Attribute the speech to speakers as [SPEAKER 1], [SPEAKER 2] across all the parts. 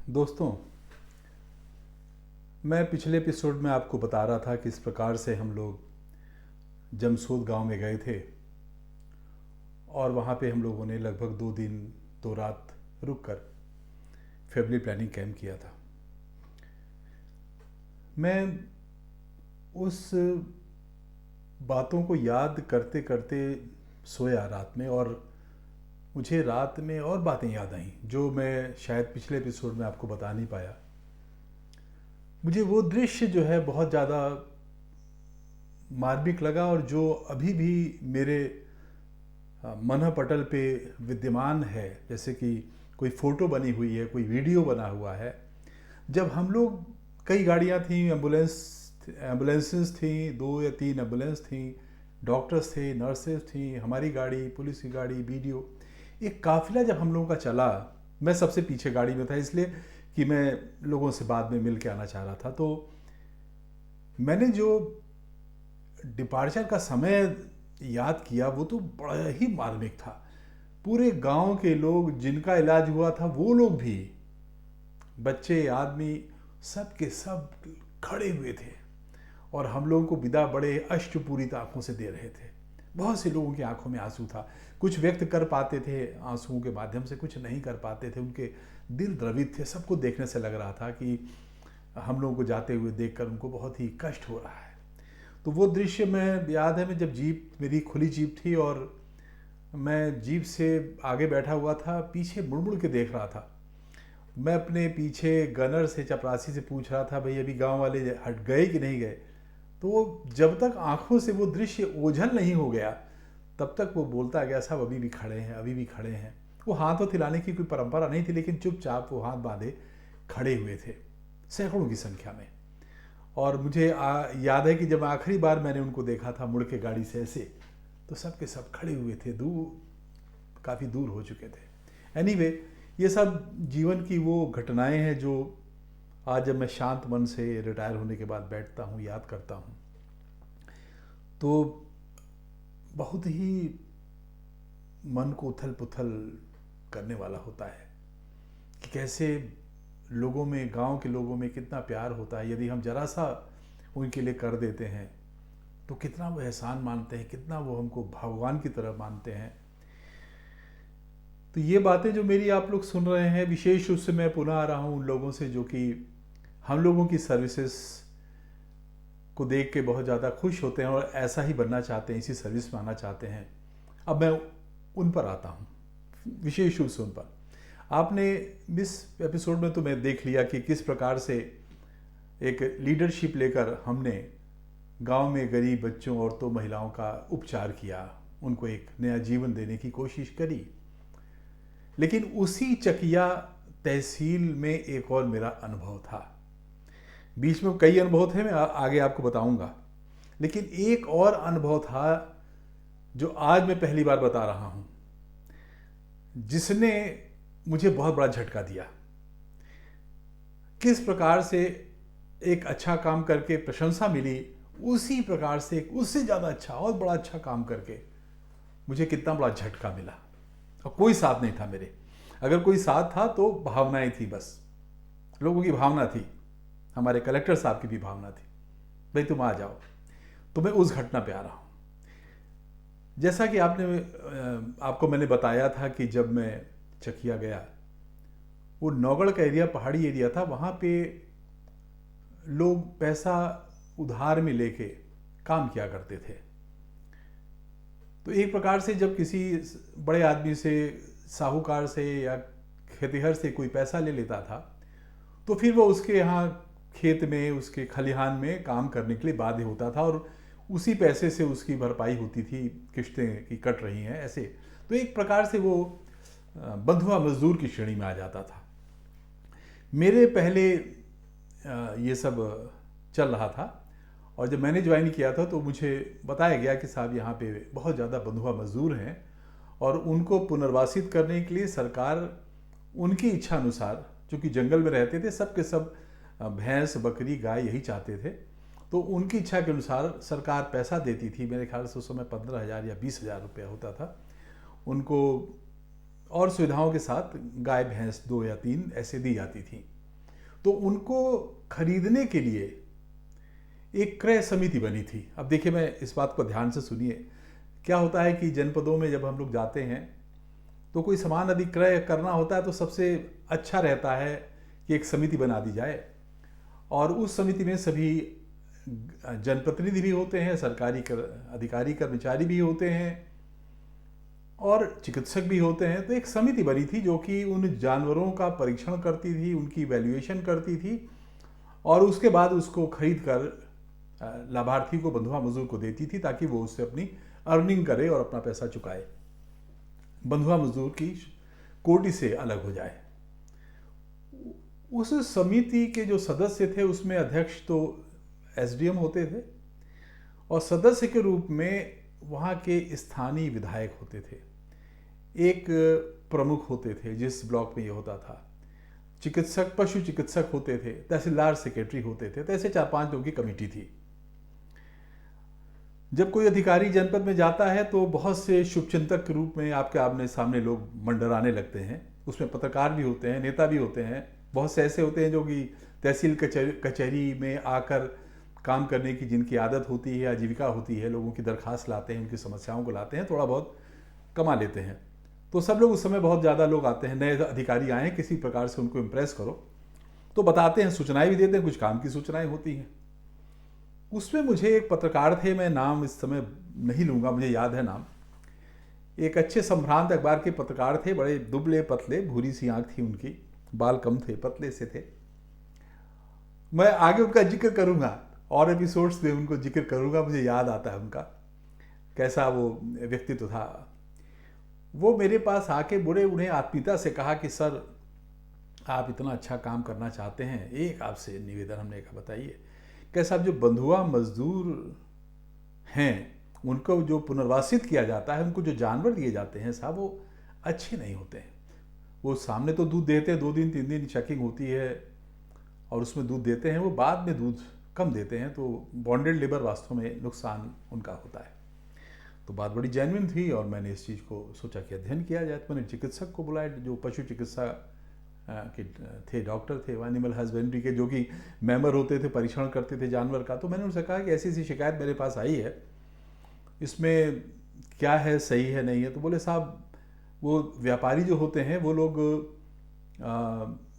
[SPEAKER 1] दोस्तों, मैं पिछले एपिसोड में आपको बता रहा था कि इस प्रकार से हम लोग जमशोद गांव में गए थे और वहाँ पे हम लोगों ने लगभग 2 दिन 2 रात रुक कर फैमिली प्लानिंग कैंप किया था। मैं उस बातों को याद करते करते सोया रात में, और मुझे रात में और बातें याद आईं जो मैं शायद पिछले एपिसोड में आपको बता नहीं पाया। मुझे वो दृश्य जो है बहुत ज़्यादा मार्मिक लगा, और जो अभी भी मेरे मन पटल पे विद्यमान है, जैसे कि कोई फ़ोटो बनी हुई है, कोई वीडियो बना हुआ है। जब हम लोग, कई गाड़ियाँ थीं, एम्बुलेंसेस थीं, 2 या 3 एम्बुलेंस थीं, डॉक्टर्स थे, नर्सेज थीं, हमारी गाड़ी, पुलिस की गाड़ी, वीडियो, एक काफ़िला जब हम लोगों का चला। मैं सबसे पीछे गाड़ी में था, इसलिए कि मैं लोगों से बाद में मिल के आना चाह रहा था। तो मैंने जो डिपार्चर का समय याद किया वो तो बड़ा ही मार्मिक था। पूरे गांव के लोग, जिनका इलाज हुआ था, वो लोग भी, बच्चे, आदमी, सब के सब खड़े हुए थे और हम लोगों को विदा बड़े अश्रुपूरित आंखों से दे रहे थे। बहुत से लोगों की आंखों में आंसू था। कुछ व्यक्त कर पाते थे आंसुओं के माध्यम से, कुछ नहीं कर पाते थे, उनके दिल द्रवित थे। सबको देखने से लग रहा था कि हम लोगों को जाते हुए देखकर उनको बहुत ही कष्ट हो रहा है। तो वो दृश्य मैं याद है, मैं जब जीप, मेरी खुली जीप थी और मैं जीप से आगे बैठा हुआ था, पीछे मुड़ मुड़ के देख रहा था। मैं अपने पीछे गनर से, चपरासी से पूछ रहा था, भाई अभी गांव वाले हट गए कि नहीं गए। तो वो जब तक आंखों से वो दृश्य ओझल नहीं हो गया, तब तक वो बोलता गया, साहब अभी भी खड़े हैं, अभी भी खड़े हैं। वो हाथों हिलाने की कोई परंपरा नहीं थी, लेकिन चुपचाप वो हाथ बांधे खड़े हुए थे, सैकड़ों की संख्या में। और मुझे याद है कि जब आखिरी बार मैंने उनको देखा था मुड़ के गाड़ी से ऐसे, तो सब के सब खड़े हुए थे, दूर, काफ़ी दूर हो चुके थे। एनीवे, ये सब जीवन की वो घटनाएं हैं जो आज जब मैं शांत मन से रिटायर होने के बाद बैठता हूँ, याद करता हूँ, तो बहुत ही मन को उथल पुथल करने वाला होता है कि कैसे लोगों में, गांव के लोगों में कितना प्यार होता है। यदि हम जरा सा उनके लिए कर देते हैं तो कितना वो एहसान मानते हैं, कितना वो हमको भगवान की तरह मानते हैं। तो ये बातें जो मेरी आप लोग सुन रहे हैं, विशेष रूप से मैं पुनः आ रहा हूँ उन लोगों से जो कि हम लोगों की सर्विसेज को देख के बहुत ज़्यादा खुश होते हैं और ऐसा ही बनना चाहते हैं, इसी सर्विस में आना चाहते हैं। अब मैं उन पर आता हूँ, विशेष रूप से उन पर। आपने इस एपिसोड में तो मैं देख लिया कि किस प्रकार से एक लीडरशिप लेकर हमने गांव में गरीब बच्चों, औरतों, महिलाओं का उपचार किया, उनको एक नया जीवन देने की कोशिश करी। लेकिन उसी चकिया तहसील में एक और मेरा अनुभव था। बीच में कई अनुभव थे, मैं आगे आपको बताऊंगा, लेकिन एक और अनुभव था जो आज मैं पहली बार बता रहा हूं, जिसने मुझे बहुत बड़ा झटका दिया। किस प्रकार से एक अच्छा काम करके प्रशंसा मिली, उसी प्रकार से उससे ज़्यादा अच्छा और बड़ा अच्छा काम करके मुझे कितना बड़ा झटका मिला। और कोई साथ नहीं था मेरे। अगर कोई साथ था तो भावनाएं थी, बस लोगों की भावना थी, हमारे कलेक्टर साहब की भी भावना थी, भाई तुम आ जाओ। तो मैं उस घटना पे आ रहा हूँ। जैसा कि आपको मैंने बताया था कि जब मैं चकिया गया, वो नौगढ़ का एरिया पहाड़ी एरिया था। वहाँ पे लोग पैसा उधार में लेके काम किया करते थे। तो एक प्रकार से जब किसी बड़े आदमी से, साहूकार से या खेतिहर से कोई पैसा ले लेता था, तो फिर वो उसके यहाँ खेत में, उसके खलिहान में काम करने के लिए बाध्य होता था और उसी पैसे से उसकी भरपाई होती थी, किश्तें की कट रही हैं ऐसे। तो एक प्रकार से वो बंधुआ मजदूर की श्रेणी में आ जाता था। मेरे पहले ये सब चल रहा था, और जब मैंने ज्वाइन किया था तो मुझे बताया गया कि साहब यहाँ पे बहुत ज़्यादा बंधुआ मजदूर हैं और उनको पुनर्वासित करने के लिए सरकार उनकी इच्छा अनुसार, चूँकि जंगल में रहते थे, सब के सब भैंस, बकरी, गाय यही चाहते थे, तो उनकी इच्छा के अनुसार सरकार पैसा देती थी। मेरे ख्याल से उस समय 15,000 या 20,000 रुपया होता था उनको, और सुविधाओं के साथ गाय, भैंस 2 या 3 ऐसे दी जाती थी। तो उनको खरीदने के लिए एक क्रय समिति बनी थी। अब देखिए, मैं इस बात को ध्यान से सुनिए। क्या होता है कि जनपदों में जब हम लोग जाते हैं तो कोई सामान अधिक्रय करना होता है तो सबसे अच्छा रहता है कि एक समिति बना दी जाए, और उस समिति में सभी जनप्रतिनिधि भी होते हैं, सरकारी अधिकारी कर्मचारी भी होते हैं और चिकित्सक भी होते हैं। तो एक समिति बनी थी जो कि उन जानवरों का परीक्षण करती थी, उनकी वैल्यूएशन करती थी और उसके बाद उसको खरीद कर लाभार्थी को, बंधुआ मजदूर को देती थी ताकि वो उससे अपनी अर्निंग करे और अपना पैसा चुकाए, बंधुआ मजदूर की कोटि से अलग हो जाए। उस समिति के जो सदस्य थे उसमें अध्यक्ष तो एसडीएम होते थे और सदस्य के रूप में वहाँ के स्थानीय विधायक होते थे, एक प्रमुख होते थे जिस ब्लॉक में ये होता था, चिकित्सक, पशु चिकित्सक होते थे, तहसीलदार सेक्रेटरी होते थे। तो ऐसे 4-5 लोगों की कमेटी थी। जब कोई अधिकारी जनपद में जाता है तो बहुत से शुभचिंतक के रूप में आपके आमने सामने लोग मंडराने लगते हैं। उसमें पत्रकार भी होते हैं, नेता भी होते हैं, बहुत से ऐसे होते हैं जो कि तहसील कचहरी में आकर काम करने की जिनकी आदत होती है, आजीविका होती है, लोगों की दरखास्त लाते हैं, उनकी समस्याओं को लाते हैं, थोड़ा बहुत कमा लेते हैं। तो सब लोग उस समय, बहुत ज़्यादा लोग आते हैं, नए अधिकारी आए हैं, किसी प्रकार से उनको इम्प्रेस करो तो बताते हैं, सूचनाएं भी देते हैं, कुछ काम की सूचनाएं होती हैं। उसमें मुझे एक पत्रकार थे, मैं नाम इस समय नहीं लूँगा, मुझे याद है नाम, एक अच्छे संभ्रांत अखबार के पत्रकार थे, बड़े दुबले पतले, भूरी सी आँख थी उनकी, बाल कम थे, पतले से थे। मैं आगे उनका जिक्र करूँगा और एपिसोड्स में उनको जिक्र करूँगा, मुझे याद आता है उनका कैसा वो व्यक्तित्व था। वो मेरे पास आके बुरे उन्हें आत्मीयता से कहा कि सर, आप इतना अच्छा काम करना चाहते हैं, एक आपसे निवेदन। हमने कहा बताइए। कैसा, जो बंधुआ मजदूर हैं उनको जो पुनर्वासित किया जाता है, उनको जो जानवर दिए जाते हैं साहब, वो अच्छे नहीं होते हैं। वो सामने तो दूध देते हैं, 2 दिन 3 दिन चेकिंग होती है और उसमें दूध देते हैं, वो बाद में दूध कम देते हैं, तो बॉन्डेड लेबर वास्तव में नुकसान उनका होता है। तो बात बड़ी जेन्युइन थी और मैंने इस चीज़ को सोचा कि अध्ययन किया जाए। तो मैंने चिकित्सक को बुलाया, जो पशु चिकित्सा के थे, डॉक्टर थे, एनिमल हस्बेंड्री के, जो कि मेंबर होते थे, परीक्षण करते थे जानवर का। तो मैंने उनसे कहा कि ऐसी ऐसी शिकायत मेरे पास आई है, इसमें क्या है, सही है, नहीं है। तो बोले साहब, वो व्यापारी जो होते हैं वो लोग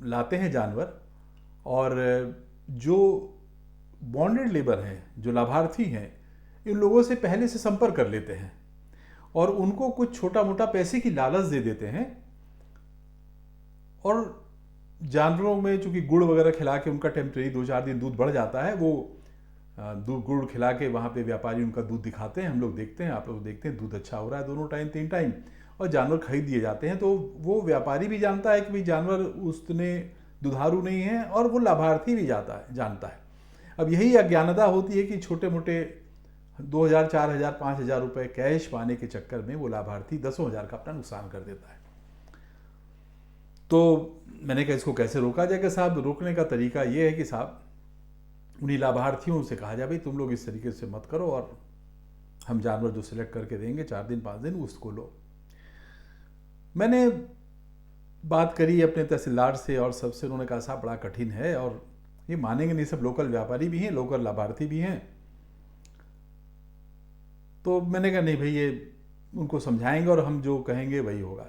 [SPEAKER 1] लाते हैं जानवर, और जो बॉन्डेड लेबर हैं, जो लाभार्थी हैं, इन लोगों से पहले से संपर्क कर लेते हैं और उनको कुछ छोटा मोटा पैसे की लालच दे देते हैं। और जानवरों में चूंकि गुड़ वगैरह खिला के उनका टेम्परेरी 2-4 दिन दूध बढ़ जाता है, वो दूध गुड़ खिला के वहाँ पे व्यापारी उनका दूध दिखाते हैं, हम लोग देखते हैं, आप लोग देखते हैं, दूध अच्छा हो रहा है 2 टाइम 3 टाइम, और जानवर खरीद दिए जाते हैं। तो वो व्यापारी भी जानता है कि भाई जानवर उसने दुधारू नहीं है, और वो लाभार्थी भी जानता है। अब यही अज्ञानता होती है कि छोटे मोटे 2,000, 4,000, 5,000 रुपये कैश पाने के चक्कर में वो लाभार्थी 10,000 का अपना नुकसान कर देता है। तो मैंने कहा इसको कैसे रोका जाए। कि साहब, रोकने का तरीका ये है कि साहब, उन्हीं लाभार्थियों से कहा जाए भाई तुम लोग इस तरीके से मत करो, और हम जानवर जो सिलेक्ट करके देंगे 4 दिन 5 दिन, उसको लो। मैंने बात करी अपने तहसीलदार से और सबसे, उन्होंने कहा साहब बड़ा कठिन है, और ये मानेंगे नहीं, सब लोकल व्यापारी भी हैं, लोकल लाभार्थी भी हैं। तो मैंने कहा नहीं भाई, ये उनको समझाएंगे और हम जो कहेंगे वही होगा,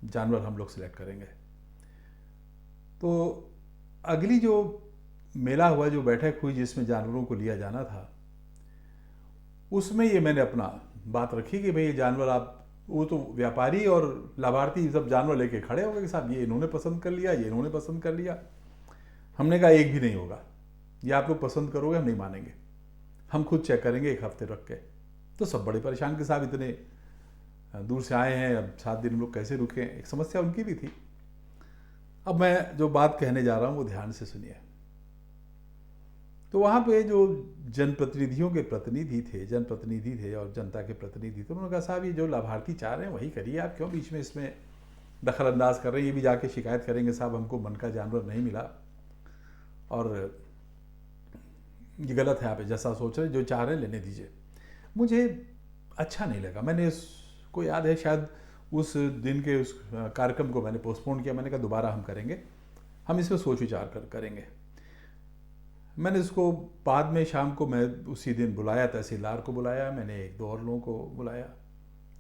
[SPEAKER 1] जानवर हम लोग सिलेक्ट करेंगे। तो अगली जो मेला हुआ, जो बैठक हुई जिसमें जानवरों को लिया जाना था, उसमें ये मैंने अपना बात रखी कि भाई ये जानवर आप, वो तो व्यापारी और लाभार्थी सब जानवर लेके खड़े हो गए कि साहब ये इन्होंने पसंद कर लिया, ये इन्होंने पसंद कर लिया। हमने कहा एक भी नहीं होगा, ये आप लोग पसंद करोगे, हम नहीं मानेंगे, हम खुद चेक करेंगे 1 हफ्ते रख के। तो सब बड़े परेशान के साहब, इतने दूर से आए हैं, अब 7 दिन हम लोग कैसे रुके। एक समस्या उनकी भी थी। अब मैं जो बात कहने जा रहा हूँ वो ध्यान से सुनिए। तो वहाँ पे जो जनप्रतिनिधियों के प्रतिनिधि थे, जनप्रतिनिधि थे और जनता के प्रतिनिधि थे, उन्होंने कहा साहब ये जो लाभार्थी चाह रहे हैं वही करिए, आप क्यों बीच में इसमें दखल अंदाज कर रहे हैं। ये भी जाके शिकायत करेंगे साहब हमको मन का जानवर नहीं मिला और ये गलत है, आप जैसा सोच रहे, जो चाह रहे हैं लेने दीजिए। मुझे अच्छा नहीं लगा। मैंने इसको याद है, शायद उस दिन के उस कार्यक्रम को मैंने पोस्टपोन किया। मैंने कहा दोबारा हम करेंगे, हम इस पर सोच विचार करेंगे। मैंने उसको बाद में शाम को, मैं उसी दिन बुलाया, तहसीलदार को बुलाया, मैंने एक दो और लोगों को बुलाया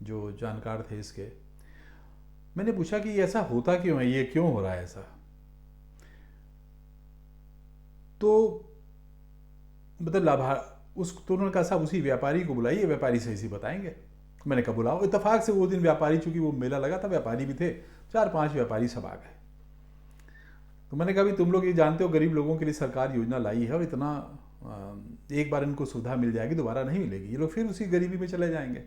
[SPEAKER 1] जो जानकार थे इसके। मैंने पूछा कि ऐसा होता क्यों है, ये क्यों हो रहा है ऐसा। तो मतलब तो उन्होंने कहा साहब उसी व्यापारी को बुलाइए, व्यापारी सही से बताएंगे। मैंने कहा बुलाओ। इत्तेफाक से वो दिन व्यापारी, चूंकि वो मेला लगा था, व्यापारी भी थे, 4-5 व्यापारी सब आ गए। तो मैंने कहा भी तुम लोग ये जानते हो गरीब लोगों के लिए सरकार योजना लाई है और इतना एक बार इनको सुविधा मिल जाएगी, दोबारा नहीं मिलेगी, ये लोग फिर उसी गरीबी में चले जाएंगे।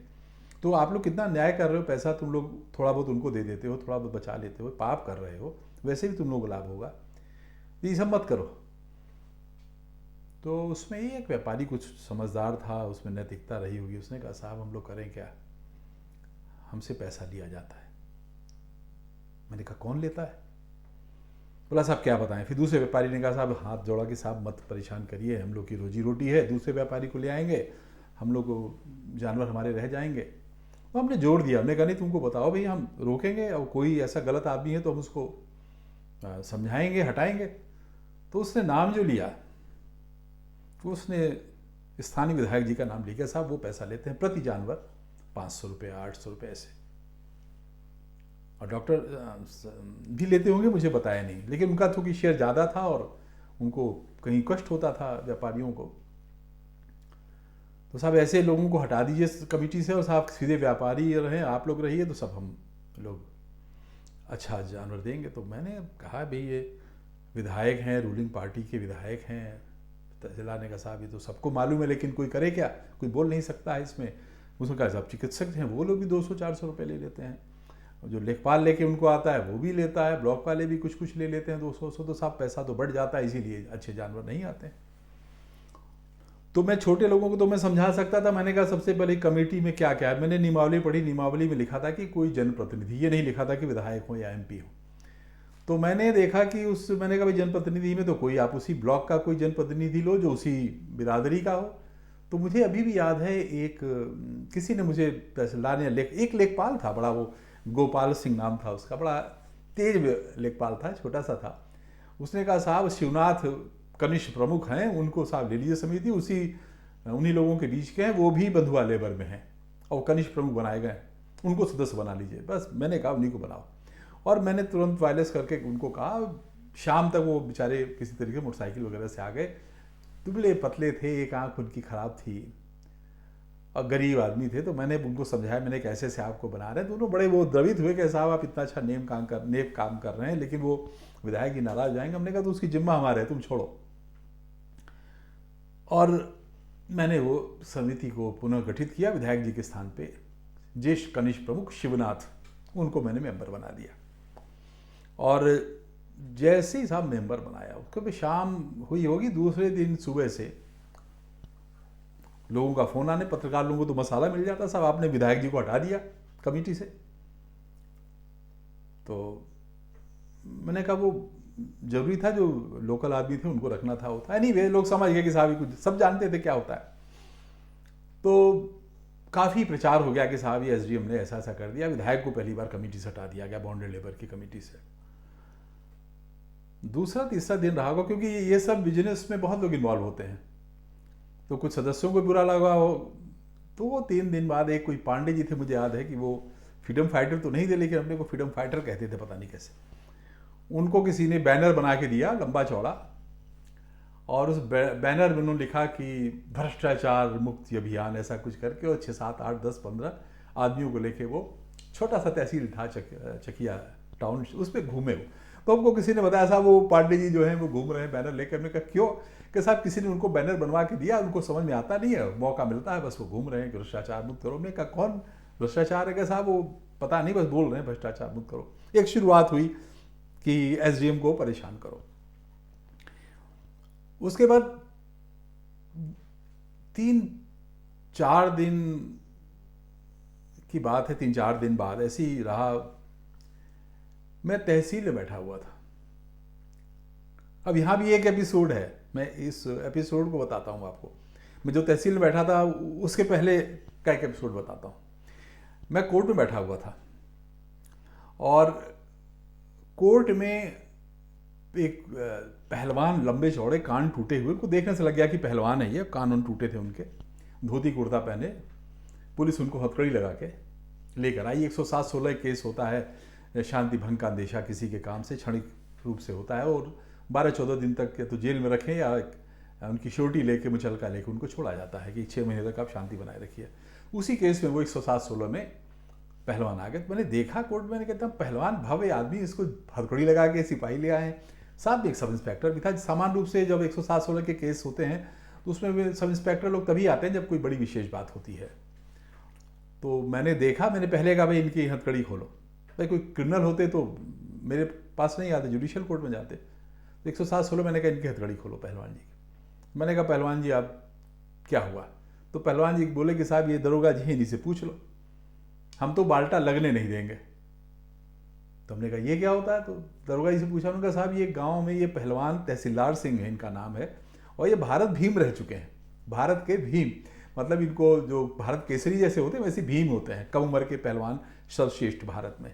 [SPEAKER 1] तो आप लोग कितना न्याय कर रहे हो, पैसा तुम लोग थोड़ा बहुत उनको दे देते हो, थोड़ा बहुत बचा लेते हो, पाप कर रहे हो, वैसे भी तुम लोग को लाभ होगा, ये सब मत करो। तो उसमें ही एक व्यापारी कुछ समझदार था, उसमें नैतिकता रही होगी, उसने कहा साहब हम लोग करें क्या, हमसे पैसा लिया जाता है। मैंने कहा कौन लेता है? बोला साहब क्या बताएं। फिर दूसरे व्यापारी ने कहा साहब हाथ जोड़ा कि साहब मत परेशान करिए, हम लोग की रोजी रोटी है, दूसरे व्यापारी को ले आएंगे, हम लोग को जानवर हमारे रह जाएंगे। तो हमने जोड़ दिया, हमने कहा नहीं तुमको बताओ भाई, हम रोकेंगे और कोई ऐसा गलत आदमी है तो हम उसको समझाएंगे, हटाएंगे। तो उसने नाम जो लिया, तो उसने स्थानीय विधायक जी का नाम लिया। साहब वो पैसा लेते हैं प्रति जानवर 500 रुपये, 800 रुपये ऐसे, और डॉक्टर भी लेते होंगे, मुझे बताया नहीं, लेकिन उनका चूँकि शेयर ज़्यादा था और उनको कहीं कष्ट होता था व्यापारियों को। तो साहब ऐसे लोगों को हटा दीजिए कमेटी से और साहब सीधे व्यापारी रहें, आप लोग रहिए, तो सब हम लोग अच्छा जानवर देंगे। तो मैंने कहा भाई ये विधायक हैं, रूलिंग पार्टी के विधायक हैं। तहसीलदार ने कहा साहब ये तो सबको मालूम है, लेकिन कोई करे क्या, कोई बोल नहीं सकता है इसमें। उसने कहा साहब चिकित्सक हैं, वो लोग भी 200-400 रुपये ले लेते हैं, जो लेखपाल लेके उनको आता है वो भी लेता है, ब्लॉक वाले भी कुछ कुछ ले लेते हैं 200। तो साहब पैसा तो बढ़ जाता है, इसीलिए अच्छे जानवर नहीं आते हैं। तो मैं छोटे लोगों को तो मैं समझा सकता था। मैंने कहा सबसे पहले कमेटी में क्या क्या है। मैंने नियमावली पढ़ी, नियमावली में लिखा था कि कोई जनप्रतिनिधि, ये नहीं लिखा था कि विधायक हो या MP हो। तो मैंने देखा कि मैंने कहा भाई जनप्रतिनिधि में तो कोई आप उसी ब्लॉक का कोई जनप्रतिनिधि लो जो उसी बिरादरी का हो। तो मुझे अभी भी याद है, एक किसी ने मुझे, तहसीलदार ने, एक लेखपाल था बड़ा, वो गोपाल सिंह नाम था उसका, बड़ा तेज लेखपाल था, छोटा सा था। उसने कहा साहब शिवनाथ कनिष्ठ प्रमुख हैं, उनको साहब ले लीजिए समिति, उन्हीं लोगों के बीच के हैं, वो भी बंधुआ लेबर में हैं और कनिष्ठ प्रमुख बनाए गए, उनको सदस्य बना लीजिए। बस मैंने कहा उन्हीं को बनाओ, और मैंने तुरंत वायरलेस करके उनको कहा। शाम तक वो बेचारे किसी तरीके मोटरसाइकिल वगैरह से आ गए, दुबले पतले थे, एक आँख उनकी खराब थी और गरीब आदमी थे। तो मैंने उनको समझाया, मैंने कैसे से आपको बना रहे हैं। दोनों बड़े वो द्रवित हुए कि साहब आप इतना अच्छा नेक काम कर रहे हैं, लेकिन वो विधायक ही नाराज जाएंगे। हमने कहा तो उसकी जिम्मा हमारा है, तुम छोड़ो। और मैंने वो समिति को पुनः गठित किया, विधायक जी के स्थान पे ज्येष्ठ कनिष्ठ प्रमुख शिवनाथ, उनको मैंने मेंबर बना दिया। और जैसे ही साहब मेंबर बनाया, उसको भी शाम हुई होगी, दूसरे दिन सुबह से लोगों का फोन आने, पत्रकार लोगों को तो मसाला मिल जाता, साहब आपने विधायक जी को हटा दिया कमेटी से। तो मैंने कहा वो जरूरी था, जो लोकल आदमी थे उनको रखना था, होता है नहीं वे लोग समझ गए कि साहब कुछ सब जानते थे क्या होता है। तो काफ़ी प्रचार हो गया कि साहब ये SDM ने ऐसा ऐसा कर दिया, विधायक को पहली बार कमेटी से हटा दिया गया, बॉन्डेड लेबर की कमेटी से। दूसरा तीसरा दिन रहा होगा, क्योंकि ये सब बिजनेस में बहुत लोग इन्वॉल्व होते हैं, तो कुछ सदस्यों को बुरा लगा हो। तो वो 3 दिन बाद एक कोई पांडे जी थे, मुझे याद है कि वो फ्रीडम फाइटर तो नहीं थे, लेकिन अपने को फ्रीडम फाइटर कहते थे, पता नहीं कैसे। उनको किसी ने बैनर बना के दिया लंबा चौड़ा, और उस बैनर में उन्होंने लिखा कि भ्रष्टाचार मुक्ति अभियान ऐसा कुछ करके, और 6, 7, 8, 10, 15 आदमियों को लेके वो छोटा सा तहसील था चकिया टाउन, उस पर घूमे वो। तो हमको किसी ने बताया साहब वो पांडे जी जो हैं वो घूम रहे हैं बैनर लेकर। हमने कहा क्यों? कि साहब किसी ने उनको बैनर बनवा के दिया, उनको समझ में आता नहीं है, मौका मिलता है बस वो घूम रहे हैं भ्रष्टाचार मुक्त करो। हमने कहा कौन भ्रष्टाचार है? क्या साहब वो पता नहीं, बस बोल रहे हैं भ्रष्टाचार मुक्त करो। एक शुरुआत हुई कि SDM को परेशान करो। उसके बाद 3-4 दिन की बात है, 3-4 दिन बाद ऐसे ही रहा, मैं तहसील में बैठा हुआ था। अब यहाँ भी एक एपिसोड है, मैं इस एपिसोड को बताता हूँ आपको। मैं जो तहसील में बैठा था उसके पहले का एक एपिसोड बताता हूँ। मैं कोर्ट में बैठा हुआ था और कोर्ट में एक पहलवान लंबे चौड़े कान टूटे हुए, उनको देखने से लग गया कि पहलवान है ये, कान उन टूटे थे उनके, धोती कुर्ता पहने। पुलिस उनको हथकड़ी लगा के लेकर आई। 107-16 केस होता है शांति भंग का अंदेशा किसी के काम से, क्षणिक रूप से होता है, और 12-14 दिन तक या तो जेल में रखें या उनकी श्योरिटी लेके मुचलका लेके उनको छोड़ा जाता है कि 6 महीने तक आप शांति बनाए रखिए। उसी केस में वो 107-16 में पहलवान आ गए। तो मैंने देखा कोर्ट में, कहता पहलवान भव्य आदमी, इसको हथकड़ी लगा के सिपाही ले आए। साथ में एक सब इंस्पेक्टर भी था। सामान्य रूप से जब 107-16 के केस होते हैं तो उसमें सब इंस्पेक्टर लोग तभी आते हैं जब कोई बड़ी विशेष बात होती है। तो मैंने देखा, मैंने पहले कहा भाई इनकी हथकड़ी खोलो। भाई कोई क्रिमिनल होते तो मेरे पास नहीं आते, जुडिशियल कोर्ट में जाते। तो 107-16 मैंने कहा इनकी हथकड़ी खोलो पहलवान जी की। मैंने कहा पहलवान जी आप क्या हुआ? तो पहलवान जी बोले कि साहब ये दरोगा जी इन्हीं से पूछ लो, हम तो बाल्टा लगने नहीं देंगे। तो हमने कहा ये क्या होता है? तो दरोगा जी से पूछा, उन्होंने कहा साहब ये गांव में ये पहलवान तहसीलदार सिंह है इनका नाम है, और ये भारत भीम रह चुके हैं। भारत के भीम मतलब इनको जो भारत केसरी जैसे होते हैं वैसे भीम होते हैं, कम उम्र के पहलवान सर्वश्रेष्ठ भारत में।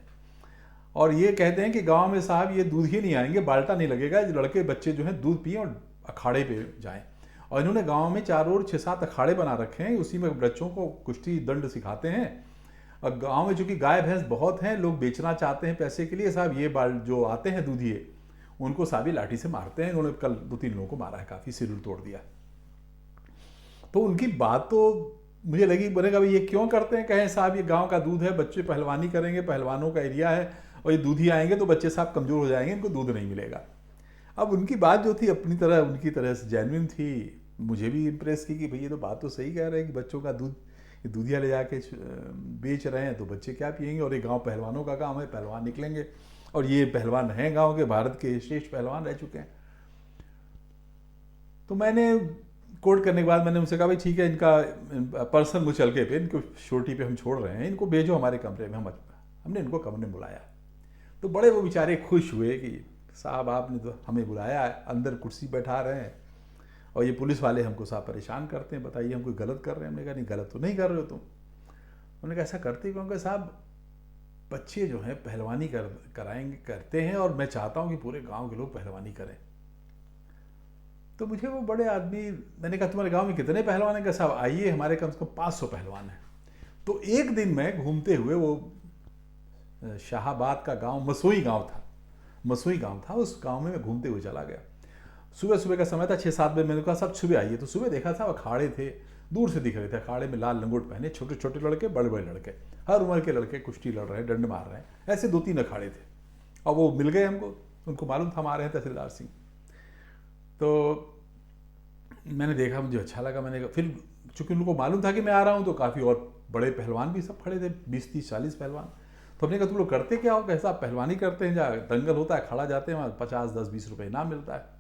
[SPEAKER 1] और ये कहते हैं कि गांव में साहब ये दूध ही नहीं आएंगे, बाल्टा नहीं लगेगा, लड़के बच्चे जो हैं दूध पिए और अखाड़े पे जाएं। और इन्होंने गांव में चारों ओर 6-7 अखाड़े बना रखे हैं, उसी में बच्चों को कुश्ती दंड सिखाते हैं। और गांव में चूंकि गाय भैंस बहुत हैं, लोग बेचना चाहते हैं पैसे के लिए, साहब ये जो आते हैं दूधिए उनको साहब लाठी से मारते हैं। उन्होंने कल 2-3 लोगों को मारा है, काफ़ी सिर तोड़ दिया। तो उनकी बात तो मुझे लगी, बोलेगा भाई ये क्यों करते हैं? कहें साहब ये गांव का दूध है, बच्चे पहलवानी करेंगे, पहलवानों का एरिया है, और ये दूधी आएंगे तो बच्चे साहब कमज़ोर हो जाएंगे, इनको दूध नहीं मिलेगा। अब उनकी बात जो थी अपनी तरह उनकी तरह से जेन्युइन थी, मुझे भी इम्प्रेस की कि भाई ये तो बात तो सही कह रहे हैं कि बच्चों का दूध दूधिया ले जाके बेच रहे हैं तो बच्चे क्या पिएंगे, और ये गांव पहलवानों का काम है, पहलवान निकलेंगे, और ये पहलवान हैं गांव के, भारत के श्रेष्ठ पहलवान रह चुके हैं। तो मैंने कोर्ट करने के बाद मैंने उनसे कहा भाई ठीक है, इनका पर्सनल मुचलके पे, इनको छोटी पे हम छोड़ रहे हैं, इनको भेजो हमारे कमरे में। हमने इनको कमरे में बुलाया। तो बड़े वो बेचारे खुश हुए कि साहब आपने तो हमें बुलाया है, अंदर कुर्सी बैठा रहे हैं, और ये पुलिस वाले हमको साहब परेशान करते हैं, बताइए हम कोई गलत कर रहे हैं? हमने कहा नहीं गलत तो नहीं कर रहे हो तुम। उन्होंने कहा ऐसा करते क्योंकि साहब बच्चे जो हैं पहलवानी कराएंगे करते हैं, और मैं चाहता हूँ कि पूरे गांव के लोग पहलवानी करें। तो मुझे वो बड़े आदमी, मैंने कहा तुम्हारे गांव में कितने पहलवान हैं? कहा साहब आइए हमारे कम से कम 500 पहलवान हैं। तो एक दिन मैं घूमते हुए, वो शाहाबाद का गांव मसोई गांव था, उस गांव में मैं घूमते हुए चला गया। सुबह का समय था, 6-7 बजे। मैंने कहा साहब सुबह आइए। तो सुबह देखा साहब अखाड़े थे, दूर से दिख रहे थे, अखाड़े में लाल लंगोट पहने छोटे छोटे लड़के, बड़े बड़े लड़के, हर उम्र के लड़के कुश्ती लड़ रहे हैं, डंड मार रहे हैं। ऐसे 2-3 अखाड़े थे, और वो मिल गए हमको, उनको मालूम था हमारे हैं तहसीलदार सिंह। तो मैंने देखा, मुझे अच्छा लगा। मैंने कहा फिर चूंकि उनको मालूम था कि मैं आ रहा हूँ, तो काफ़ी और बड़े पहलवान भी सब खड़े थे, 20-30-40 पहलवान। तो हमने कहा तुम लोग करते क्या हो? कैसा आप पहलवानी करते हैं, जहाँ दंगल होता है खड़ा जाते हैं, वहाँ 50-10-20 रुपये इनाम मिलता है।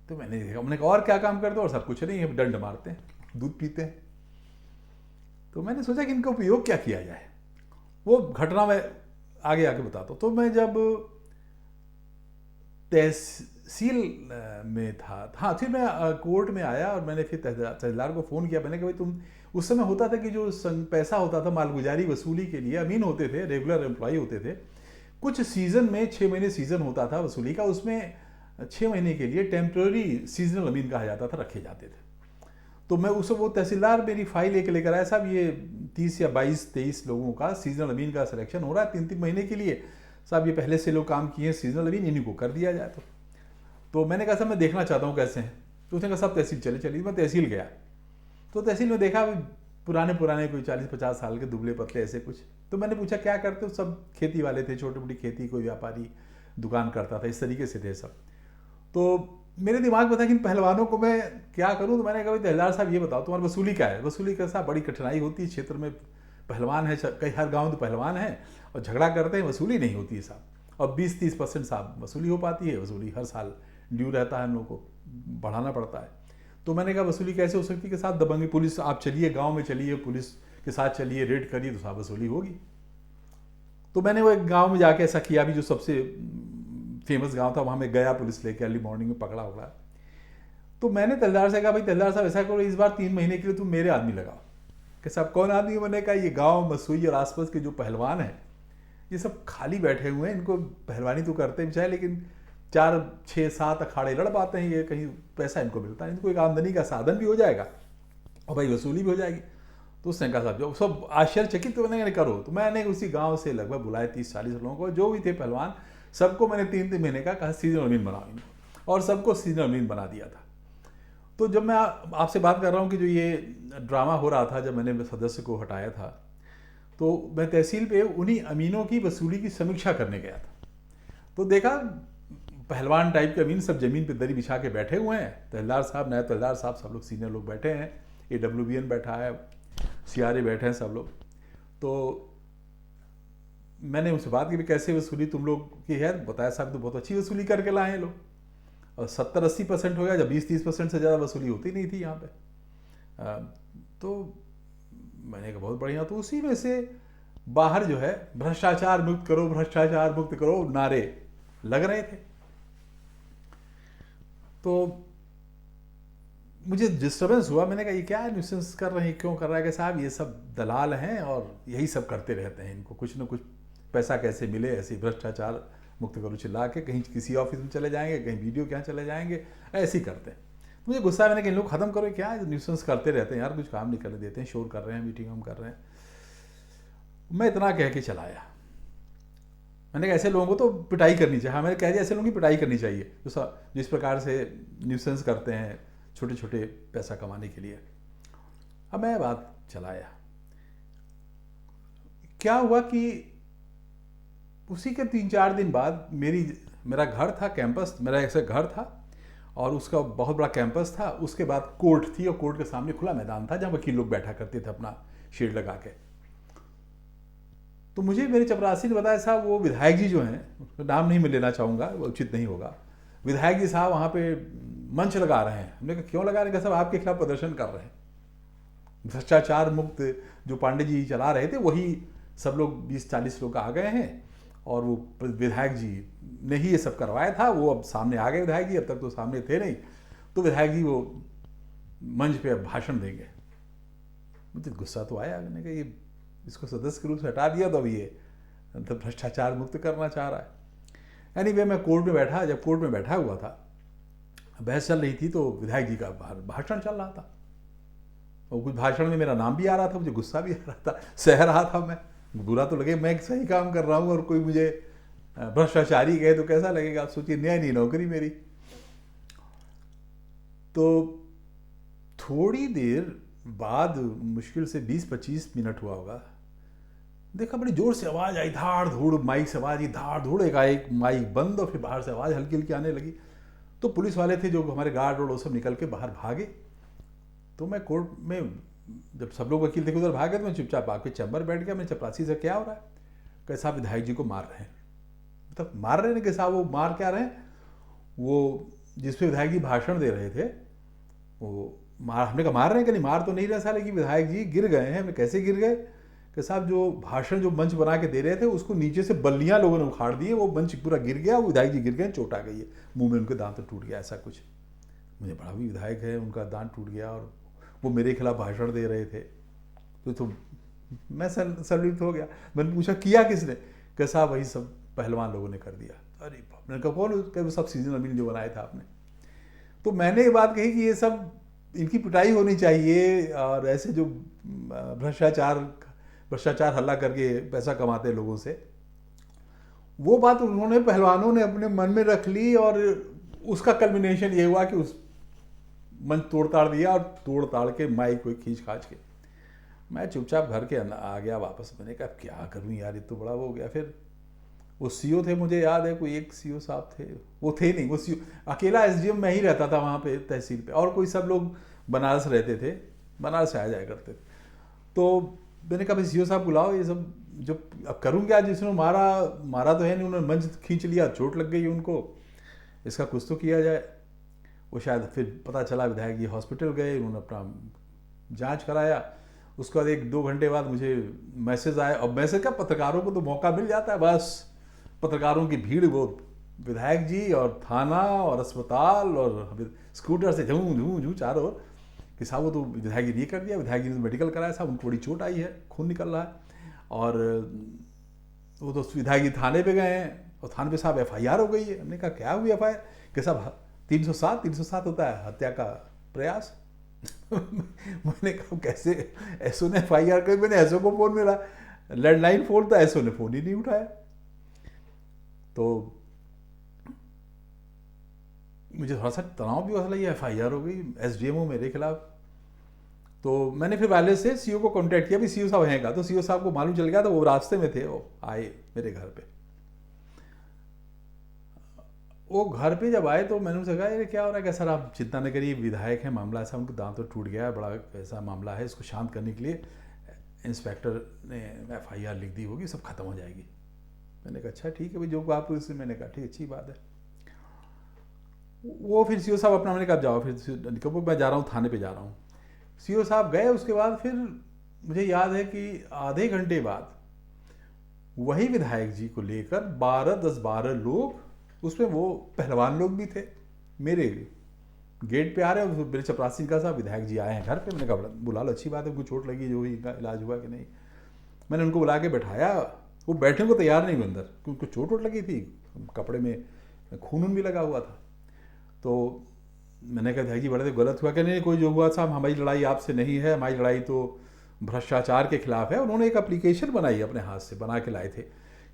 [SPEAKER 1] तो मैंने देखा, हमने कहा और क्या काम करते हो? और सब कुछ नहीं है, डंड मारते हैं, दूध पीते हैं। तो मैंने सोचा कि इनका उपयोग क्या किया जाए। वो घटना मैं आगे बताता हूँ। तो मैं जब तहसील में था, हाँ, फिर मैं कोर्ट में आया, और मैंने फिर तहसीलदार को फ़ोन किया। मैंने कहा भाई तुम, उस समय होता था कि जो पैसा होता था मालगुजारी वसूली के लिए, अमीन होते थे, रेगुलर एम्प्लॉय होते थे, कुछ सीज़न में 6 महीने सीज़न होता था वसूली का, उसमें 6 महीने के लिए टेम्प्रेरी सीजनल अमीन कहा जाता था, रखे जाते थे। तो मैं वो तहसीलदार मेरी फाइल लेकर आया, साहब ये 30 या 22-23 लोगों का सीजनल अमीन का सिलेक्शन हो रहा है 3-3 महीने के लिए, साहब ये पहले से लोग काम किए हैं सीजनल अमीन, इन्हीं को कर दिया जाए। तो मैंने कहा साहब मैं देखना चाहता हूँ कैसे हैं। तो उसने कहा साहब तहसील चलिए। मैं तहसील गया, तो तहसील में देखा पुराने कोई 40-50 साल के दुबले पतले ऐसे कुछ। तो मैंने पूछा क्या करते हो? सब खेती वाले थे, छोटी मोटी खेती, कोई व्यापारी दुकान करता था, इस तरीके से थे सब। तो मेरे दिमाग में था कि इन पहलवानों को मैं क्या करूं। तो मैंने कहा तहसीलदार साहब ये बताओ तुम्हारी वसूली क्या है? वसूली का साहब बड़ी कठिनाई होती है, क्षेत्र में पहलवान है, कई हर गांव में पहलवान है, और झगड़ा करते हैं, वसूली नहीं होती है साहब। और 20-30% साहब वसूली हो पाती है, वसूली हर साल ड्यू रहता है, हम लोग को बढ़ाना पड़ता है। तो मैंने कहा वसूली कैसे हो सकती है? कि साहब दबंगी पुलिस, आप चलिए गाँव में, चलिए पुलिस के साथ चलिए, रेड करिए, तो साहब वसूली होगी। तो मैंने वो एक गाँव में जाके ऐसा किया भी, जो सबसे फेमस गांव था, वहाँ में गया पुलिस लेके, अर्ली मॉर्निंग में पकड़ा होगा। तो मैंने तहसीलदार से कहा भाई तहसीलदार साहब ऐसा करो, इस बार 3 महीने के लिए तुम मेरे आदमी लगाओ। कि साहब कौन आदमी? मैंने कहा ये गांव मसोई और आसपास के जो पहलवान हैं, ये सब खाली बैठे हुए हैं, इनको पहलवानी तो करते हैं चाहे, लेकिन 4 6 7 अखाड़े लड़ पाते हैं, ये कहीं पैसा इनको मिलता है, इनको एक आमदनी का साधन भी हो जाएगा और भाई वसूली भी हो जाएगी। तो उसने कहा साहब जो सब आश्चर्यचकित तो मैंने करो, तो मैंने उसी गांव से लगभग बुलाए 30-40 लोगों को, जो भी थे पहलवान, सबको मैंने 3-3 महीने का कहा सीजनल अमीन बनाओ इनको, और सबको सीजनल अमीन बना दिया था। तो जब मैं आपसे बात कर रहा हूँ कि जो ये ड्रामा हो रहा था, जब मैंने सदस्य को हटाया था, तो मैं तहसील पे उन्हीं अमीनों की वसूली की समीक्षा करने गया था। तो देखा पहलवान टाइप के अमीन सब जमीन पे दरी बिछा के बैठे हुए हैं, तहसीलदार साहब, नायब तहसीलदार साहब, सब लोग सीनियर लोग बैठे हैं, AWBN बैठा है, CRA बैठे हैं सब लोग। तो मैंने उनसे बात की भी कैसे वसूली तुम लोग की है, बताया साहब तो बहुत अच्छी वसूली करके लाए हैं लोग, और 70-80% हो गया, जब 20-30% से ज़्यादा वसूली होती नहीं थी यहाँ पे। तो मैंने कहा बहुत बढ़िया। तो उसी में से बाहर जो है भ्रष्टाचार मुक्त करो, भ्रष्टाचार मुक्त करो नारे लग रहे थे। तो मुझे डिस्टर्बेंस हुआ, मैंने कहा ये क्या न्यूसेंस कर रहे हैं, क्यों कर रहा है? कि साहब ये सब दलाल हैं और यही सब करते रहते हैं, इनको कुछ ना कुछ पैसा कैसे मिले, ऐसे भ्रष्टाचार मुक्त करो चिल्ला के, कहीं किसी ऑफिस में चले जाएंगे, कहीं वीडियो क्या चले जाएंगे, ऐसे ही करते हैं। मुझे गुस्सा, मैंने कहा इन लोग खत्म करो, क्या न्यूसेंस करते रहते हैं यार, कुछ काम नहीं करने देते हैं, शोर कर रहे हैं, मीटिंग हम कर रहे हैं। मैं इतना कह के चलाया, मैंने कहा ऐसे लोगों को तो पिटाई करनी चाहिए। हाँ, मैंने कह दिया ऐसे लोगों की पिटाई करनी चाहिए जो जिस प्रकार से न्यूसेंस करते हैं छोटे छोटे पैसा कमाने के लिए। अब मैं बात चलाया, क्या हुआ कि उसी के 3-4 दिन बाद मेरा घर था, कैंपस मेरा ऐसे घर था और उसका बहुत बड़ा कैंपस था, उसके बाद कोर्ट थी और कोर्ट के सामने खुला मैदान था जहाँ वकील लोग बैठा करते थे अपना शेड लगा के। तो मुझे मेरे चपरासी ने बताया साहब वो विधायक जी जो हैं, उसका नाम नहीं मैं लेना चाहूँगा, वो उचित नहीं होगा, विधायक जी साहब वहाँ पे मंच लगा रहे हैं। हमने कहा क्यों लगा रहे हैं? साहब आपके खिलाफ प्रदर्शन कर रहे हैं, भ्रष्टाचार मुक्त जो पांडे जी चला रहे थे वही सब लोग 20-40 लोग आ गए हैं और वो विधायक जी ने ही ये सब करवाया था, वो अब सामने आ गए विधायक जी, अब तक तो सामने थे नहीं। तो विधायक जी वो मंच पे अब भाषण देंगे। मुझे गुस्सा तो आया, मैंने कहा ये इसको सदस्य के रूप से हटा दिया तो अब ये मतलब भ्रष्टाचार मुक्त करना चाह रहा है। एनीवे मैं कोर्ट में बैठा, जब कोर्ट में बैठा हुआ था, बहस चल रही थी, तो विधायक जी का बाहर भाषण चल रहा था और कुछ भाषण में मेरा नाम भी आ रहा था, मुझे गुस्सा भी आ रहा था, सह रहा था मैं, बुरा तो लगे, मैं सही काम कर रहा हूँ और कोई मुझे भ्रष्टाचारी कहे तो कैसा लगेगा। आप सोचिए, न्याय नहीं नौकरी मेरी। तो थोड़ी देर बाद, मुश्किल से 20-25 मिनट हुआ होगा, देखा बड़ी जोर से आवाज़ आई, धाड़ धूड़ माइक से आवाज़ आई, धाड़ धूड़, एक माइक बंद और फिर बाहर से आवाज़ हल्की हल्की आने लगी। तो पुलिस वाले थे जो हमारे गार्ड रोड, वो सब निकल के बाहर भागे। तो मैं कोर्ट में, जब सब लोग वकील थे उधर भागे, तो मैं चुपचाप आके चैम्बर बैठ गया। मैं चपरासी से क्या हो रहा है? कैसा विधायक जी को मार रहे हैं। मतलब मार रहे हैं कि साहब वो मार क्या रहे हैं, वो जिसपे विधायक जी भाषण दे रहे थे वो मार, हमने कहा मार रहे हैं कि नहीं? मार तो नहीं रहे साले, कि विधायक जी गिर गए हैं। मैं कैसे गिर गए? कि साहब जो भाषण जो मंच बना के दे रहे थे उसको नीचे से बल्लियां लोगों ने उखाड़ दिए, वो मंच पूरा गिर गया, वो विधायक जी गिर गए, चोट आ गई है, मुंह में उनके दांत टूट गया, ऐसा कुछ। मुझे बड़ा भी विधायक है, उनका दांत टूट गया और वो मेरे खिलाफ भाषण दे रहे थे। तो मैं सर्वित हो गया। मैंने पूछा किया किसने? कि साहब वही सब पहलवान लोगों ने कर दिया। अरे मैंने कहा कौन? वो सब सीजन अमीन जो बनाया था आपने। तो मैंने ये बात कही कि ये सब इनकी पिटाई होनी चाहिए और ऐसे जो भ्रष्टाचार हल्ला करके पैसा कमाते हैं लोगों से, वो बात उन्होंने, पहलवानों ने अपने मन में रख ली और उसका कल्मिनेशन ये हुआ कि उस मंच तोड़ ताड़ दिया और तोड़ ताड़ के माइक को खींच खाच के मैं चुपचाप घर के आ गया वापस। मैंने कहा क्या करूं यार, ये तो बड़ा वो हो गया। फिर वो सीओ थे, मुझे याद है कोई एक सीओ साहब थे, वो थे नहीं, वो सीओ अकेला एसडीएम मैं ही रहता था वहाँ पे तहसील पे, और कोई सब लोग बनारस रहते थे, बनारस से आ जाया करते थे। तो मैंने कहा भाई सीओ साहब बुलाओ, ये सब जो अब करूँ क्या, जिसने मारा तो है नहीं, उन्होंने मंच खींच लिया, चोट लग गई उनको, इसका कुछ तो किया जाए। वो शायद फिर पता चला विधायक जी हॉस्पिटल गए, उन्होंने अपना जांच कराया। उसके बाद 1-2 घंटे बाद मुझे मैसेज आया, और मैसेज का पत्रकारों को तो मौका मिल जाता है, बस पत्रकारों की भीड़, वो विधायक जी और थाना और अस्पताल और स्कूटर से झूं झूं झूं चारों ओर कि साहब वो तो विधायक जी ने कर दिया, विधायक जी ने तो मेडिकल कराया साहब, उनको बड़ी चोट आई है, खून निकल रहा है। और वो तो विधायक जी थाने पे गए हैं और थाने पे साहब FIR हो गई है। हमने कहा क्या हुई FIR? कि साहब 307 होता है हत्या का प्रयास। मैंने कहा कैसे? एसओ ने FIR कर, मैंने एसओ को फ़ोन मिला, लैंडलाइन फ़ोन था, एसओ ने फ़ोन ही नहीं उठाया। तो मुझे थोड़ा सा तनाव भी हुआ, ये FIR हो गई SDMO मेरे खिलाफ। तो मैंने फिर वाले से CO को कांटेक्ट किया, भी CO साहब हैं का? तो CO साहब को मालूम चल गया, तो वो रास्ते में थे, वो आए मेरे घर पे। वो घर पे जब आए तो मैंने उनसे कहा ये क्या हो रहा है? क्या सर आप चिंता न करिए, विधायक है, मामला ऐसा, उनको दांत तो टूट गया है, बड़ा ऐसा मामला है, इसको शांत करने के लिए इंस्पेक्टर ने FIR लिख दी होगी, सब खत्म हो जाएगी। मैंने कहा अच्छा ठीक है भाई, जो आप इससे, मैंने कहा ठीक, अच्छी बात है। वो फिर CO साहब अपना, मैंने कहा जाओ, फिर मैं जा रहा हूँ थाने पे जा रहा हूँ। CO साहब गए। उसके बाद फिर मुझे याद है कि आधे घंटे बाद वही विधायक जी को लेकर 12 लोग, उसमें वो पहलवान लोग भी थे, मेरे गेट पे आ रहे हैं। मेरे चपरासी का साहब विधायक जी आए हैं घर पे। मैंने कहा बुला लो, अच्छी बात है, उनको चोट लगी, जो ही इलाज हुआ कि नहीं। मैंने उनको बुला के बैठाया, वो बैठने को तैयार नहीं हुए अंदर, क्योंकि उनको चोट वोट लगी थी, कपड़े में खून भी लगा हुआ था। तो मैंने कहा विधायक जी बड़े गलत हुआ कि नहीं, कोई जो हुआ साहब, हमारी लड़ाई आपसे नहीं है, हमारी लड़ाई तो भ्रष्टाचार के खिलाफ है। उन्होंने एक एप्लीकेशन बनाई, अपने हाथ से बना के लाए थे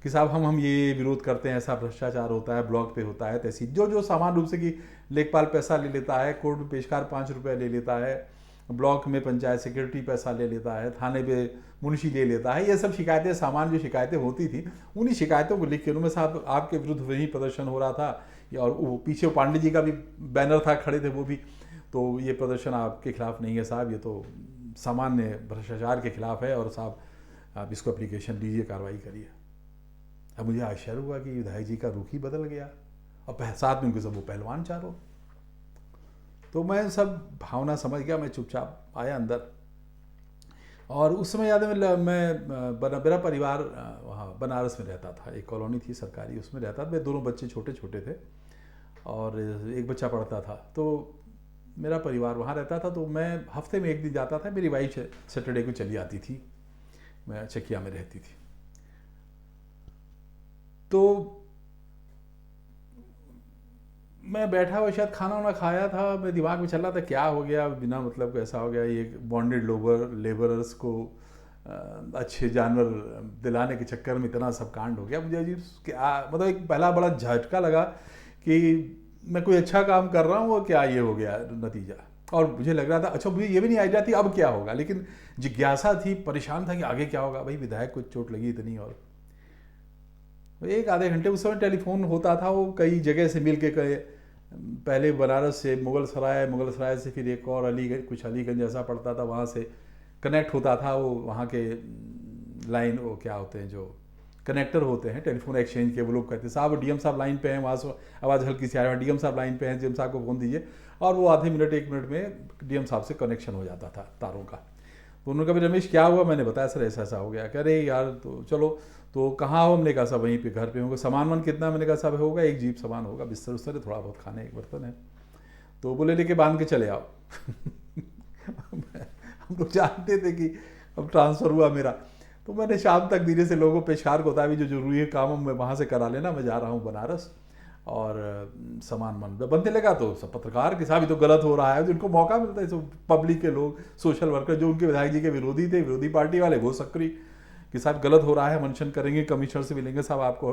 [SPEAKER 1] कि साहब हम ये विरोध करते हैं, ऐसा भ्रष्टाचार होता है, ब्लॉक पे होता है, तहसील जो सामान्य रूप से कि लेखपाल पैसा ले लेता है, कोर्ट में पेशकार 5 रुपये ले लेता है, ब्लॉक में पंचायत सेक्रेटरी पैसा ले लेता है, थाने पे मुंशी ले लेता है, ये सब शिकायतें, सामान्य जो शिकायतें होती थी, उन्हीं शिकायतों को लिख के उन्होंने साहब आपके विरुद्ध वही प्रदर्शन हो रहा था, और वो पीछे पांडे जी का भी बैनर था, खड़े थे वो भी, तो ये प्रदर्शन आपके खिलाफ नहीं है साहब, ये तो सामान्य भ्रष्टाचार के खिलाफ है, और साहब आप इसको एप्लीकेशन लीजिए, कार्रवाई करिए। अब मुझे आश्चर्य हुआ कि विधायक जी का रुख ही बदल गया, और साथ में उनके सब वो पहलवान चारों। तो मैं सब भावना समझ गया, मैं चुपचाप आया अंदर। और उस समय याद है मेरा परिवार वहाँ बनारस में रहता था, एक कॉलोनी थी सरकारी, उसमें रहता था। मेरे दोनों बच्चे छोटे छोटे थे और एक बच्चा पढ़ता था, तो मेरा परिवार वहाँ रहता था। तो मैं हफ्ते में एक दिन जाता था, मेरी वाइफ सैटरडे को चली आती थी, मैं चकिया में रहती थी। तो मैं बैठा हुआ, शायद खाना वाना खाया था, मेरे दिमाग में चल रहा था क्या हो गया, बिना मतलब को ऐसा हो गया, ये बॉन्डेड लेबरर्स को अच्छे जानवर दिलाने के चक्कर में इतना सब कांड हो गया। मुझे अजीब क्या, मतलब एक पहला बड़ा झटका लगा कि मैं कोई अच्छा काम कर रहा हूँ और क्या ये हो गया नतीजा। और मुझे लग रहा था, अच्छा मुझे ये भी नहीं आइडिया थी अब क्या होगा, लेकिन जिज्ञासा थी, परेशान था कि आगे क्या होगा। भाई विधायक को चोट लगी इतनी, और एक आधे घंटे उस समय टेलीफोन होता था, वो कई जगह से मिल के पहले बनारस से मुगल सराय से फिर एक और अलीगंज, कुछ अलीगंज जैसा पड़ता था, वहाँ से कनेक्ट होता था। वो वहाँ के लाइन, वो क्या होते हैं जो कनेक्टर होते हैं टेलीफोन एक्सचेंज के, वो लोग कहते हैं साहब DM साहब लाइन पे हैं, वहाँ से आवाज़ हल्की सी आ रही है, DM साहब लाइन पे हैं, DM साहब को फ़ोन दीजिए, और वो आधे मिनट 1 मिनट में DM साहब से कनेक्शन हो जाता था तारों का। तो उन्होंने कहा रमेश क्या हुआ, मैंने बताया सर ऐसा ऐसा हो गया। कह रहे यार तो चलो, तो कहाँ हो, हमने कहा सब वहीं पे घर पे होगा, सामान वान कितना, मैंने कहा सब होगा, 1 जीप सामान होगा, बिस्तर उस्तर है, थोड़ा बहुत खाने एक बर्तन है। तो बोले लेके बांध के चले आओ। हम लोग जानते थे कि अब ट्रांसफ़र हुआ मेरा, तो मैंने शाम तक धीरे से लोगों पेशकार को बताया भी जो जरूरी है काम मैं वहाँ से करा लेना, मैं जा रहा हूँ बनारस, और सामान मन बनने लगा। तो सब पत्रकार के साथ भी तो गलत हो रहा है, जिनको मौका मिलता है, सब पब्लिक के लोग, सोशल वर्कर जो उनके विधायक जी के विरोधी थे, विरोधी पार्टी वाले, वो सक्रिय कि साहब गलत हो रहा है, मेंशन करेंगे, कमिश्नर से मिलेंगे, साहब आपको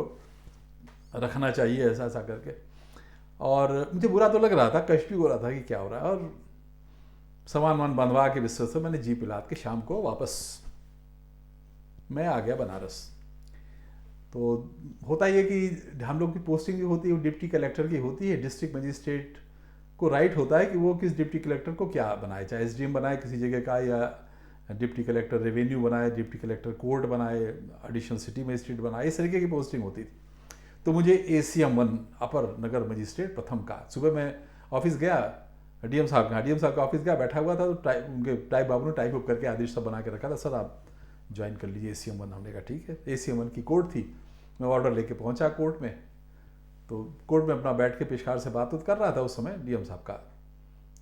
[SPEAKER 1] रखना चाहिए ऐसा ऐसा करके। और मुझे बुरा तो लग रहा था, कष्ट भी हो रहा था कि क्या हो रहा है। और सामान वान बंधवा के बिस्तर से मैंने जीप लाद के शाम को वापस मैं आ गया बनारस। तो होता ये कि हम लोग की पोस्टिंग जो होती है वो डिप्टी कलेक्टर की होती है, डिस्ट्रिक्ट मजिस्ट्रेट को राइट होता है कि वो किस डिप्टी कलेक्टर को क्या बनाए, चाहे SDM बनाए किसी जगह का, या डिप्टी कलेक्टर रेवेन्यू बनाए, डिप्टी कलेक्टर कोर्ट बनाए, एडिशनल सिटी मजिस्ट्रेट बनाए, इस तरीके की पोस्टिंग होती थी। तो मुझे ACM 1 अपर नगर मजिस्ट्रेट प्रथम का, सुबह मैं ऑफिस गया, DM साहब का ऑफिस गया, बैठा हुआ था, तो उनके टाइप बाबू ने टाइप अप करके आदेश सब बना के रखा था, सर आप ज्वाइन कर लीजिए ACM 1। हमने कहा ठीक है। ACM 1 की कोर्ट थी, मैं ऑर्डर लेके पहुंचा कोर्ट में। तो कोर्ट में अपना बैठ के पेशकार से बात कर रहा था, उस समय DM साहब का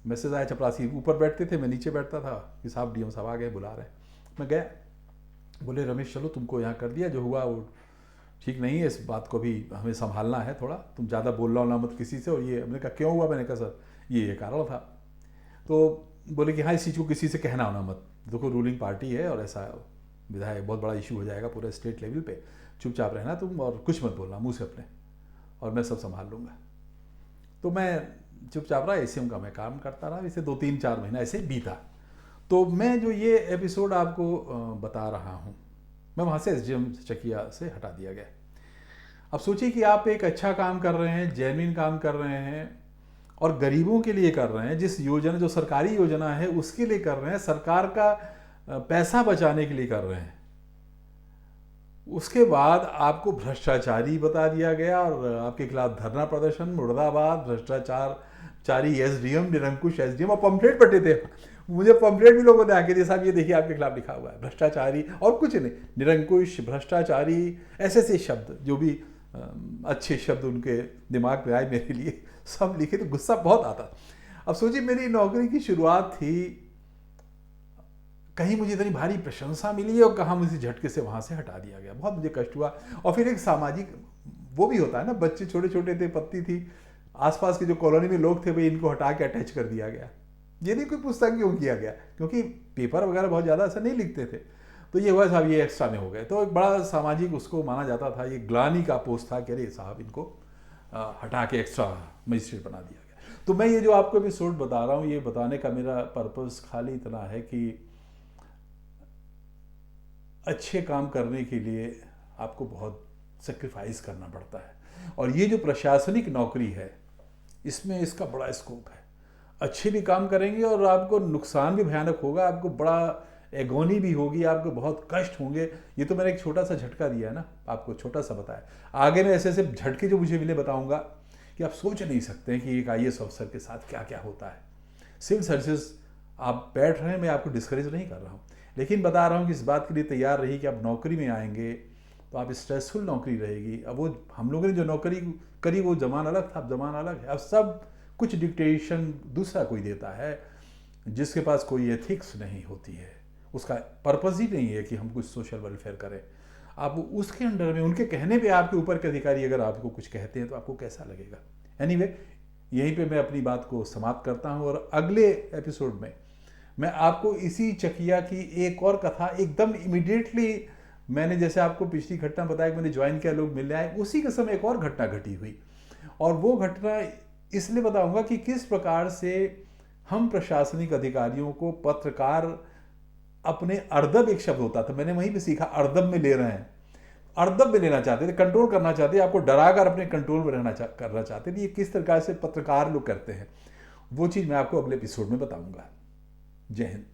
[SPEAKER 1] मैसेज आया, चपरासी ऊपर बैठते थे, मैं नीचे बैठता था, कि साहब DM साहब आ गए, बुला रहे हैं। मैं गया, बोले रमेश चलो तुमको यहाँ कर दिया, जो हुआ वो ठीक नहीं है, इस बात को भी हमें संभालना है थोड़ा, तुम ज़्यादा बोल रहा हो ना मत किसी से। और ये हमने कहा क्यों हुआ, मैंने कहा सर ये कारण था। तो बोले कि हाँ इस चीज़ को किसी से कहना होना मत, देखो रूलिंग पार्टी है और ऐसा विधायक बहुत बड़ा इशू हो जाएगा पूरे स्टेट लेवल पे, चुपचाप रहना तुम और कुछ मत बोलना मुँह से अपने, और मैं सब संभाल लूँगा। तो मैं चुपचाप रहा, एसीएम का मैं काम करता रहा। इसे 2-3-4 महीना ऐसे बीता। तो मैं जो ये एपिसोड आपको बता रहा हूँ, मैं वहाँ से एसडीएम चकिया से हटा दिया गया। अब सोचिए कि आप एक अच्छा काम कर रहे हैं, जेन्युइन काम कर रहे हैं और गरीबों के लिए कर रहे हैं, जिस योजना जो सरकारी योजना है उसके लिए कर रहे हैं, सरकार का पैसा बचाने के लिए कर रहे हैं। उसके बाद आपको भ्रष्टाचारी बता दिया गया और आपके खिलाफ धरना प्रदर्शन, मुर्दाबाद भ्रष्टाचारी एसडीएम, निरंकुश एसडीएम, और पंपलेट बटे थे। मुझे पंपलेट भी लोगों ने आके दिया, साहब ये देखिए आपके खिलाफ लिखा हुआ है भ्रष्टाचारी, और कुछ नहीं, निरंकुश, भ्रष्टाचारी, ऐसे शब्द जो भी अच्छे शब्द उनके दिमाग में आए मेरे लिए सब लिखे, तो गुस्सा बहुत आता। अब सोचिए मेरी नौकरी की शुरुआत थी, कहीं मुझे इतनी भारी प्रशंसा मिली और कहाँ मुझे झटके से वहाँ से हटा दिया गया। बहुत मुझे कष्ट हुआ। और फिर एक सामाजिक वो भी होता है ना, बच्चे छोटे छोटे थे, पत्ती थी, आसपास के जो कॉलोनी में लोग थे भाई इनको हटा के अटैच कर दिया गया। ये नहीं कोई पूछता क्यों किया गया, क्योंकि पेपर वगैरह बहुत ज़्यादा ऐसा नहीं लिखते थे। तो ये हुआ साहब ये एक्स्ट्रा में हो गए, तो एक बड़ा सामाजिक उसको माना जाता था, ये ग्लानि का पोस्ट था कि अरे साहब इनको हटा के एक्स्ट्रा मजिस्ट्रेट बना दिया गया। तो मैं ये जो आपको एपिसोड बता रहा हूँ, ये बताने का मेरा पर्पज़ खाली इतना है कि अच्छे काम करने के लिए आपको बहुत सेक्रीफाइस करना पड़ता है। और ये जो प्रशासनिक नौकरी है इसमें इसका बड़ा स्कोप है। अच्छे भी काम करेंगे और आपको नुकसान भी भयानक होगा, आपको बड़ा एगोनी भी होगी, आपको बहुत कष्ट होंगे। ये तो मैंने एक छोटा सा झटका दिया है ना, आपको छोटा सा बताया। आगे मैं ऐसे ऐसे झटके जो मुझे मिले बताऊंगा कि आप सोच नहीं सकते हैं कि एक आईएएस अफसर के साथ क्या क्या होता है। सिविल सर्विसेज आप बैठ रहे हैं, मैं आपको डिस्करेज नहीं कर रहा हूँ, लेकिन बता रहा हूँ कि इस बात के लिए तैयार रही कि आप नौकरी में आएंगे तो आप स्ट्रेसफुल नौकरी रहेगी। अब वो हम लोगों ने जो नौकरी करी वो जमाना अलग था, अब जमाना अलग है। अब सब कुछ डिक्टेशन दूसरा कोई देता है, जिसके पास कोई एथिक्स नहीं होती है, उसका पर्पज़ ही नहीं है कि हम कुछ सोशल वेलफेयर करें। आप उसके अंडर में उनके कहने पे आपके ऊपर के अधिकारी अगर आपको कुछ कहते हैं तो आपको कैसा लगेगा। एनीवे, यहीं पे मैं अपनी बात को समाप्त करता हूँ और अगले एपिसोड में मैं आपको इसी चकिया की एक और कथा एकदम इमीडिएटली, मैंने जैसे आपको पिछली घटना बताया कि मैंने ज्वाइन किया, लोग मिलने आए, उसी के समय एक और घटना घटी हुई। और वो घटना इसलिए बताऊंगा कि किस प्रकार से हम प्रशासनिक अधिकारियों को पत्रकार अपने अर्दब, एक शब्द होता था मैंने वहीं पे सीखा, अर्दब में ले रहे हैं, अर्दब में लेना चाहते थे, कंट्रोल करना चाहते, आपको डराकर अपने कंट्रोल में करना चाहते थे। ये किस तरह से पत्रकार लोग करते हैं, वो चीज़ मैं आपको अगले एपिसोड में बताऊंगा। जय हिंद।